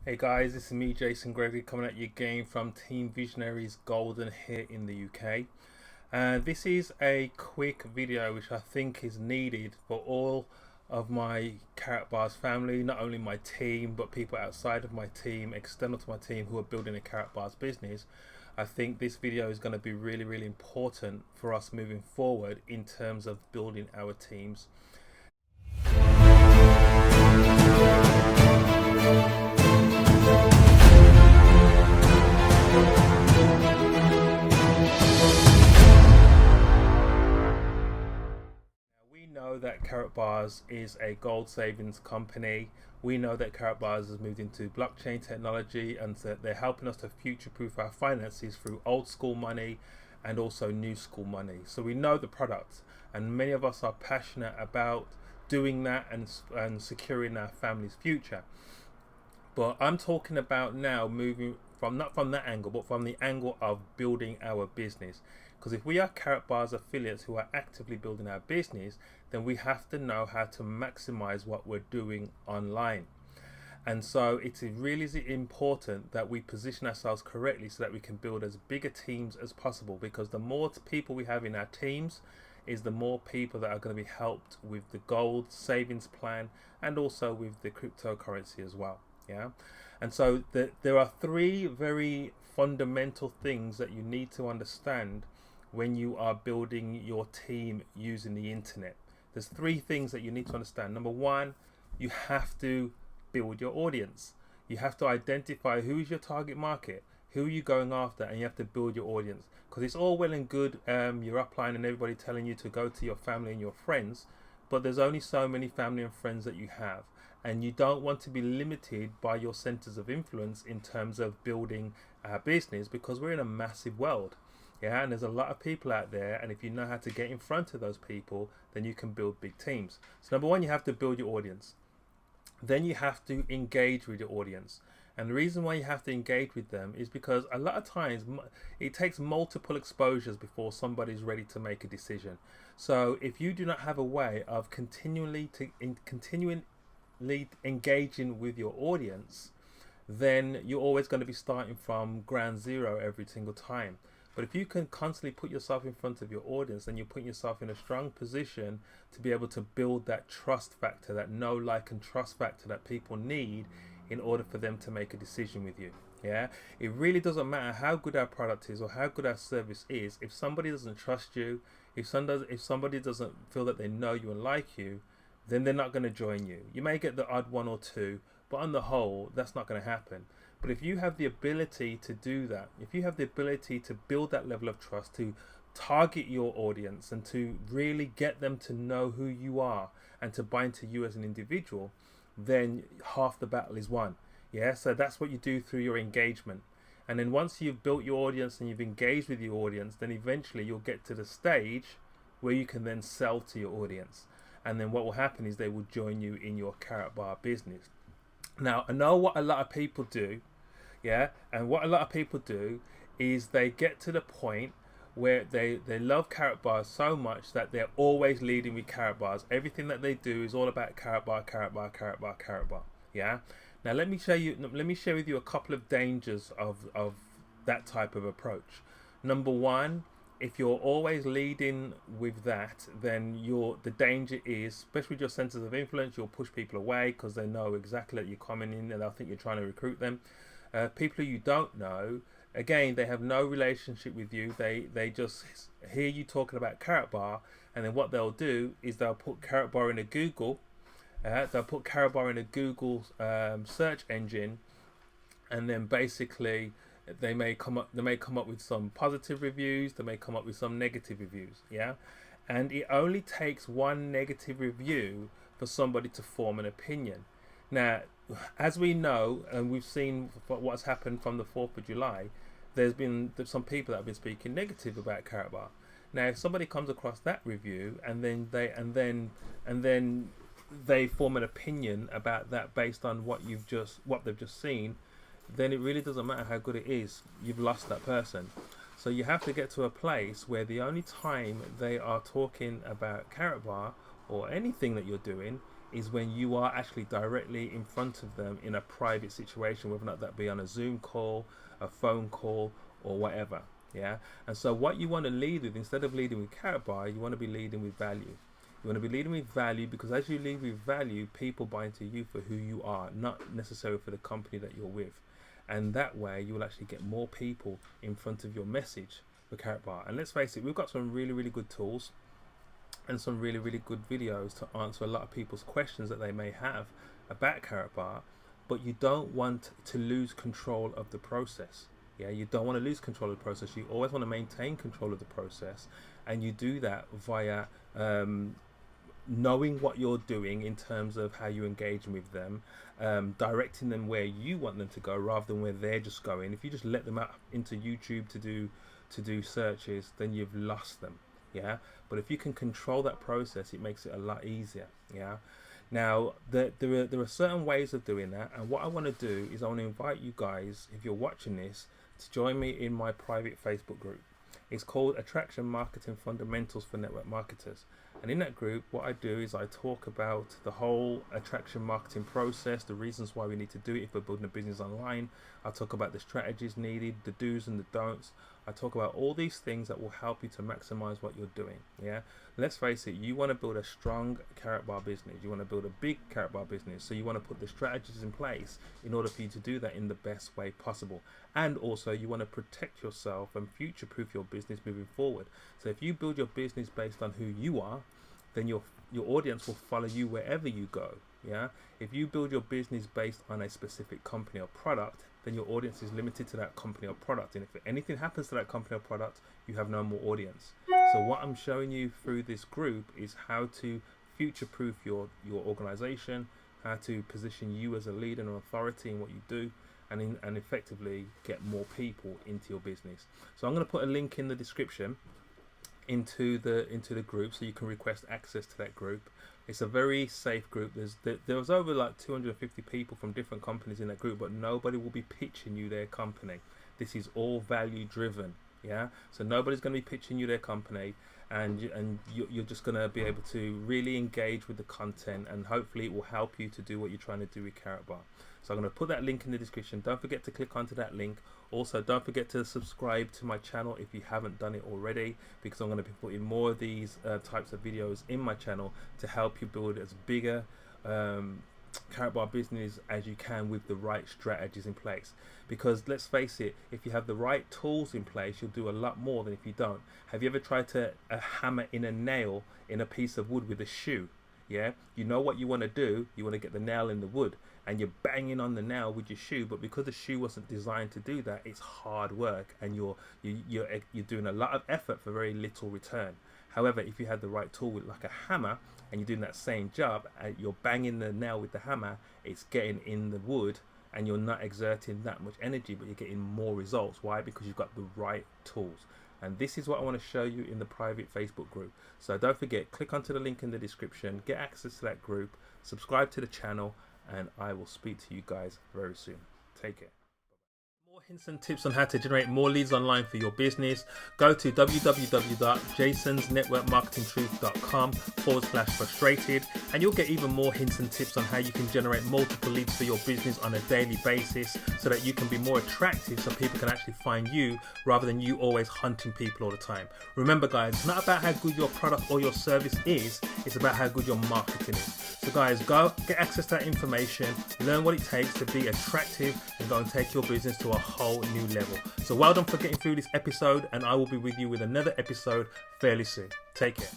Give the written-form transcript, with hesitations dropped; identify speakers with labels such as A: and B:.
A: Hey guys, this is me, Jason Gregory, coming at you again from Team Visionaries Golden here in the UK. And this is a quick video which I think is needed for all of my KaratBars family, not only my team, but people outside of my team, external to my team who are building a KaratBars business. I think this video is going to be really, really important for us moving forward in terms of building our teams. We know that KaratBars is a gold savings company. We know that KaratBars has moved into blockchain technology and that they're helping us to future-proof our finances through old school money and also new school money. So we know the product, and many of us are passionate about doing that and securing our family's future. But I'm talking about now moving from not from that angle, but from the angle of building our business. Because if we are KaratBars affiliates who are actively building our business, then we have to know how to maximize what we're doing online. And so it's really important that we position ourselves correctly so that we can build as big a teams as possible, because the more people we have in our teams is the more people that are going to be helped with the gold savings plan and also with the cryptocurrency as well. Yeah. And so there are three very fundamental things that you need to understand when you are building your team using the internet. There's three things that you need to understand. Number one, you have to build your audience. You have to identify who is your target market, who are you going after, and you have to build your audience. Because it's all well and good your upline and everybody telling you to go to your family and your friends, but there's only so many family and friends that you have, and you don't want to be limited by your centers of influence in terms of building a business, because we're in a massive world. Yeah, and there's a lot of people out there, and if you know how to get in front of those people, then you can build big teams. So number one, you have to build your audience. Then you have to engage with your audience. And the reason why you have to engage with them is because a lot of times it takes multiple exposures before somebody's ready to make a decision. So if you do not have a way of continually engaging with your audience, then you're always going to be starting from ground zero every single time. But if you can constantly put yourself in front of your audience, then you're putting yourself in a strong position to be able to build that trust factor, that know, like, and trust factor that people need in order for them to make a decision with you. Yeah, it really doesn't matter how good our product is or how good our service is. If somebody doesn't trust you, if somebody doesn't feel that they know you and like you, then they're not going to join you. You may get the odd one or two, but on the whole, that's not going to happen. But if you have the ability to do that, if you have the ability to build that level of trust, to target your audience and to really get them to know who you are and to bind to you as an individual, then half the battle is won. Yeah, so that's what you do through your engagement. And then once you've built your audience and you've engaged with your audience, then eventually you'll get to the stage where you can then sell to your audience. And then what will happen is they will join you in your KaratBar business. Now, I know what a lot of people do, yeah, and what a lot of people do is they get to the point where they love KaratBars so much that they're always leading with KaratBars. Everything that they do is all about KaratBar, KaratBar, KaratBar, KaratBar. Yeah. Now let me share with you a couple of dangers of that type of approach. Number one, if you're always leading with that, then the danger is, especially with your centers of influence, you'll push people away because they know exactly that you're coming in and they'll think you're trying to recruit them. People who you don't know, again, they have no relationship with you. They just hear you talking about KaratBar, and then what they'll do is they'll put KaratBar in a Google. They'll put KaratBar in a Google search engine, and then basically they may come up with some positive reviews. They may come up with some negative reviews. Yeah, and it only takes one negative review for somebody to form an opinion. Now, as we know, and we've seen what's happened from the 4th of July, there's been some people that have been speaking negative about KaratBar. Now, if somebody comes across that review and then they form an opinion about that based on what they've just seen, then it really doesn't matter how good it is. You've lost that person. So you have to get to a place where the only time they are talking about KaratBar or anything that you're doing is when you are actually directly in front of them in a private situation, whether or not that be on a Zoom call, a phone call, or whatever. Yeah. And so what you want to lead with, instead of leading with KaratBar, you want to be leading with value. You want to be leading with value, because as you lead with value, people buy into you for who you are, not necessarily for the company that you're with. And that way you will actually get more people in front of your message with KaratBar. And let's face it, we've got some really, really good tools and some really, really good videos to answer a lot of people's questions that they may have about KaratBar, but you don't want to lose control of the process. Yeah, you don't want to lose control of the process. You always want to maintain control of the process, and you do that via knowing what you're doing in terms of how you engage with them, directing them where you want them to go rather than where they're just going. If you just let them out into YouTube to do searches, then you've lost them. Yeah, but if you can control that process, it makes it a lot easier. Yeah. Now there are certain ways of doing that, and what I want to do is I want to invite you guys, if you're watching this, to join me in my private Facebook group. It's called Attraction Marketing Fundamentals for Network Marketers. And in that group, what I do is I talk about the whole attraction marketing process, the reasons why we need to do it if we're building a business online. I talk about the strategies needed, the do's and the don'ts. I talk about all these things that will help you to maximize what you're doing. Yeah, let's face it, you want to build a strong KaratBar business. You want to build a big KaratBar business. So you want to put the strategies in place in order for you to do that in the best way possible. And also you want to protect yourself and future-proof your business moving forward. So if you build your business based on who you are, then your audience will follow you wherever you go. Yeah, if you build your business based on a specific company or product, then your audience is limited to that company or product, and if anything happens to that company or product, you have no more audience. So what I'm showing you through this group is how to future-proof your organization, how to position you as a leader and an authority in what you do, and effectively get more people into your business. So I'm going to put a link in the description into the group, so you can request access to that group. It's a very safe group. There was over like 250 people from different companies in that group, but nobody will be pitching you their company. This is all value driven. Yeah, so nobody's going to be pitching you their company, and you're just going to be able to really engage with the content, and hopefully it will help you to do what you're trying to do with KaratBar. So I'm going to put that link in the description. Don't forget to click onto that link. Also, don't forget to subscribe to my channel if you haven't done it already, because I'm going to be putting more of these types of videos in my channel to help you build as bigger KaratBar business as you can with the right strategies in place. Because let's face it, if you have the right tools in place, you'll do a lot more than if you don't. Have you ever tried to hammer in a nail in a piece of wood with a shoe? Yeah, you know what you want to do. You want to get the nail in the wood, and you're banging on the nail with your shoe, but because the shoe wasn't designed to do that, it's hard work, and you're doing a lot of effort for very little return. However, if you had the right tool with like a hammer, and you're doing that same job, and you're banging the nail with the hammer, it's getting in the wood, and you're not exerting that much energy, but you're getting more results. Why? Because you've got the right tools. And this is what I want to show you in the private Facebook group. So don't forget, click onto the link in the description, get access to that group, subscribe to the channel, and I will speak to you guys very soon. Take care. More hints and tips on how to generate more leads online for your business, go to www.jasonsnetworkmarketingtruth.com/frustrated, and you'll get even more hints and tips on how you can generate multiple leads for your business on a daily basis, so that you can be more attractive, so people can actually find you rather than you always hunting people all the time. Remember guys, it's not about how good your product or your service is, it's about how good your marketing is. So guys, go get access to that information, learn what it takes to be attractive, and go and take your business to a whole new level. So well done for getting through this episode, and I will be with you with another episode fairly soon. Take care.